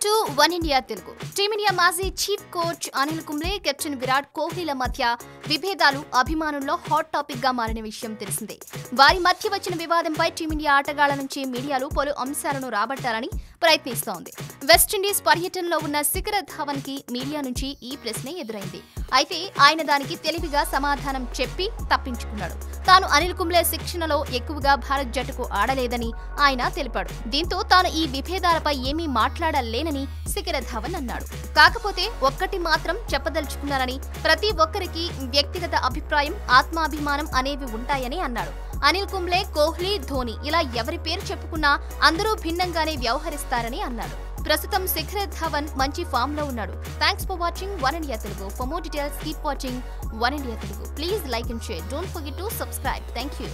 To one India Telugu. Team India మాజీ chief coach Anil Kumble, captain Virat కోహ్లీల మధ్య విభేదాలు అభిమానుల్లో హాట్ టాపిక్ గా మారిన విషయం తెలిసిందే. వారి మధ్య వచ్చిన వివాదంపై టీమిండియా ఆటగాళ్ల నుంచి మీడియాలో పలు అంశాలను రాబట్టాలని ప్రయత్నిస్తోంది. వెస్టిండీస్ పర్యటనలో ఉన్న శిఖర్ ధవన్ కి మీడియా నుంచి ఈ ప్రశ్నే ఎదురైంది. అయితే ఆయన దానికి తెలివిగా సమాధానం చెప్పి తప్పించుకున్నాడు. తాను అనిల్ కుంబ్లే శిక్షణలో ఎక్కువగా భారత్ జట్టుకు ఆడలేదని ఆయన తెలిపాడు. దీంతో తాను ఈ విభేదాలపై ఏమీ మాట్లాడలేనని శిఖర్ ధవన్ అన్నాడు. కాకపోతే ఒక్కటి మాత్రం చెప్పదలుచుకున్నారని, ప్రతి ఒక్కరికి వ్యక్తిగత అభిప్రాయం, ఆత్మాభిమానం అనేవి ఉంటాయని అన్నాడు. అనిల్ కుంబ్లే, కోహ్లీ, ధోని ఇలా ఎవరి పేరు చెప్పుకున్నా అందరూ భిన్నంగానే వ్యవహరిస్తారని అన్నాడు. ప్రస్తుతం శిఖర్ ధవన్ మంచి ఫామ్ లో ఉన్నాడు. Thanks for watching one India Telugu. For more details keep watching one India Telugu. Please like and share. Don't forget to subscribe. Thank you.